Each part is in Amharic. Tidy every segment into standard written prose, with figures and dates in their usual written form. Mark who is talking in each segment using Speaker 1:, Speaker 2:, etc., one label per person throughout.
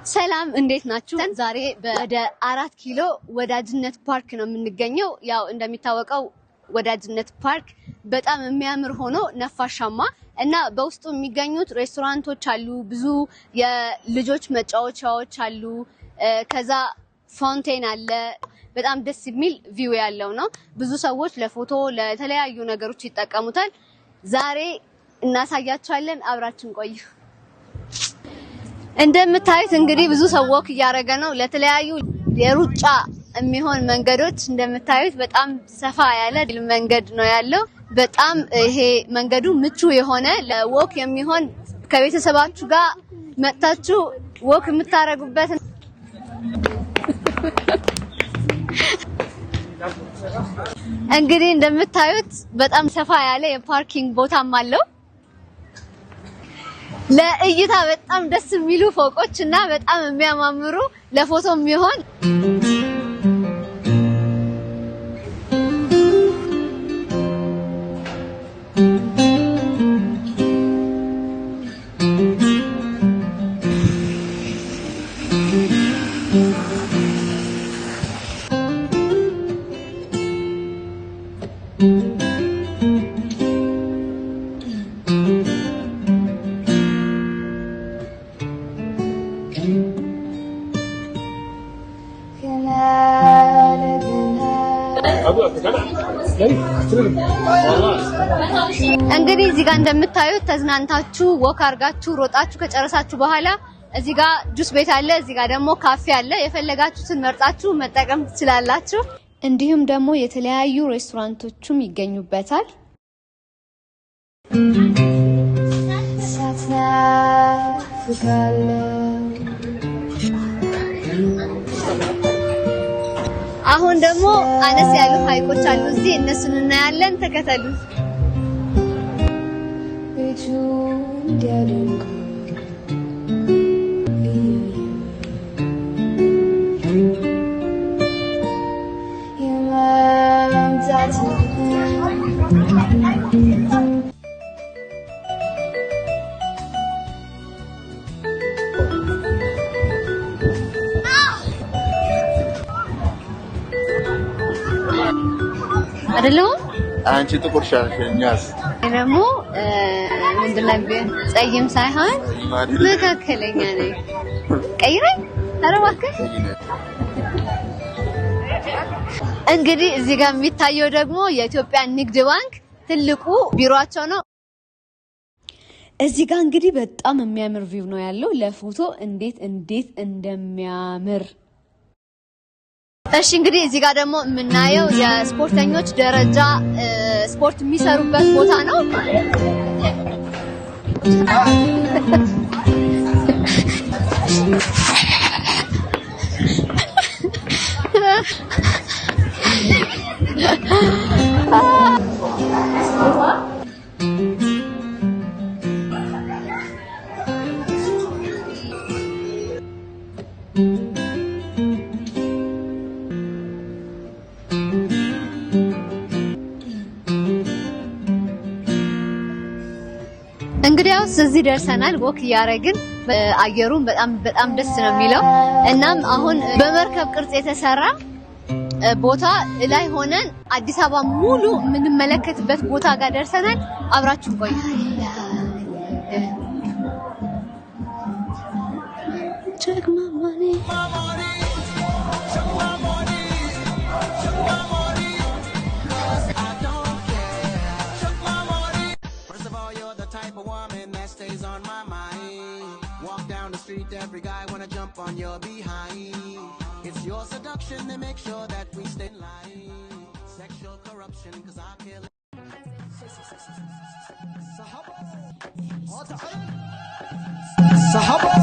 Speaker 1: ሰላም እንዴት ናችሁ? ዛሬ ወደ 4 ኪሎ ወዳጅነት ፓርክ ነው የምንገኘው። ያው እንደሚታወቀው ወዳጅነት ፓርክ በጣም የሚያምር ሆኖ ነፋሻማ እና በውስጡ የሚገኙት ሬስቶራንቶች አሉ፣ ብዙ የልጆች መጫወቻዎች አሉ፣ ከዛ ፋውንቴን አለ። በጣም ደስ የሚል ቪው ያለው ነው። ብዙ ሰዎች ለፎቶ ለተለያዩ ነገሮች ይጠቀሙታል። ዛሬ እናሳያችኋለን፣ አብራችን ቆዩ። እንደምታዩት እንግዲህ ብዙ ሰው ወክ እያደረገ ነው። ለተለያዩ የሩጫ የሚሆን መንገዶች እንደምታዩት በጣም ሰፋ ያለ መንገድ ነው ያለው። በጣም ይሄ መንገዱ ምቹ የሆነ ለወክ የሚሆን ከቤተሰባችሁ ጋር መጥታችሁ ወክ የምታረጉበት እንግዲህ እንደምታዩት በጣም ሰፋ ያለ የፓርኪንግ ቦታም አለው። ለእይታ በጣም ደስ የሚሉ ፎቆች እና በጣም የሚያማምሩ ለፎቶ የሚሆን እንግዲህ እዚህ ጋር እንደምታዩት ተዝናንታችሁ ወክ አርጋችሁ ሮጣችሁ ከጨረሳችሁ በኋላ እዚህ ጋር ጁስ ቤት አለ፣ እዚህ ጋር ደግሞ ካፌ አለ። የፈለጋችሁትን መርጣችሁ መጠቀም ትችላላችሁ። እንዲሁም ደግሞ የተለያዩ ሬስቶራንቶችም ይገኙበታል። አሁን ደግሞ አነስ ያሉ ሀይቆች አሉ እዚህ፣ እነሱን እናያለን። ተከተሉ። አይደለም
Speaker 2: አንቺ ጥቁር ሻሽኛስ
Speaker 1: ደግሞ ምንድነው ጸይም ሳይሆን መካከለኛ ነኝ። ቀይረኝ። ኧረ እባክህ። እንግዲህ እዚህ ጋር የሚታየው ደግሞ የኢትዮጵያ ንግድ ባንክ ትልቁ ቢሮአቸው ነው። እዚህ ጋር እንግዲህ በጣም የሚያምር ቪው ነው ያለው። ለፎቶ እንዴት እንደሚያምር። እሺ እንግዲህ እዚህ ጋር ደግሞ የምናየው የስፖርተኞች ደረጃ ስፖርት የሚሰሩበት ቦታ ነው። እንግዲያውስ እዚህ ደርሰናል። ወክ እያደረግን አየሩን በጣም ደስ ነው የሚለው። እናም አሁን በመርከብ ቅርጽ የተሰራ ቦታ ላይ ሆነን አዲስ አበባ ሙሉ የምንመለከትበት ቦታ ጋር ደርሰናል። አብራችሁ ቆዩ።
Speaker 3: Every guy wanna jump on your behind. It's your seduction to make sure that we stay in line. Sexual corruption, cause I kill it. Sahaba. Sahaba.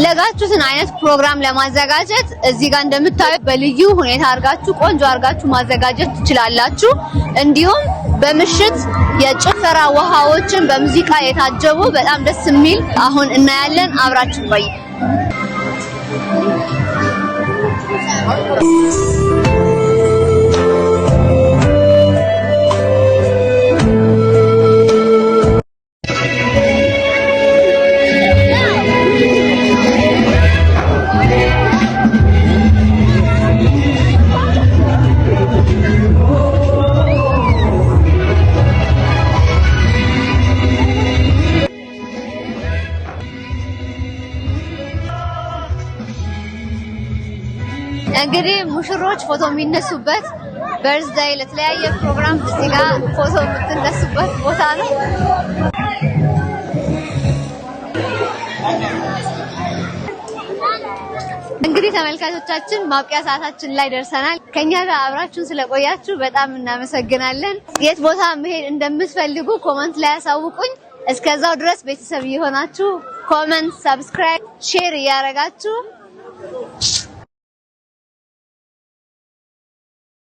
Speaker 1: የፈለጋችሁትን አይነት ፕሮግራም ለማዘጋጀት እዚህ ጋር እንደምታዩት በልዩ ሁኔታ አርጋችሁ ቆንጆ አርጋችሁ ማዘጋጀት ትችላላችሁ። እንዲሁም በምሽት የጭፈራ ውሃዎችን በሙዚቃ የታጀቡ በጣም ደስ የሚል አሁን እናያለን። አብራችሁ ቆዩ። እንግዲህ ሙሽሮች ፎቶ የሚነሱበት በርዝዴይ ለተለያየ ፕሮግራም እዚህ ጋር ፎቶ የምትነሱበት ቦታ ነው። እንግዲህ ተመልካቾቻችን ማብቂያ ሰዓታችን ላይ ደርሰናል። ከኛ ጋር አብራችሁን ስለቆያችሁ በጣም እናመሰግናለን። የት ቦታ መሄድ እንደምትፈልጉ ኮመንት ላይ አሳውቁኝ። እስከዛው ድረስ ቤተሰብ እየሆናችሁ ኮመንት፣ ሰብስክራይብ፣ ሼር እያደረጋችሁ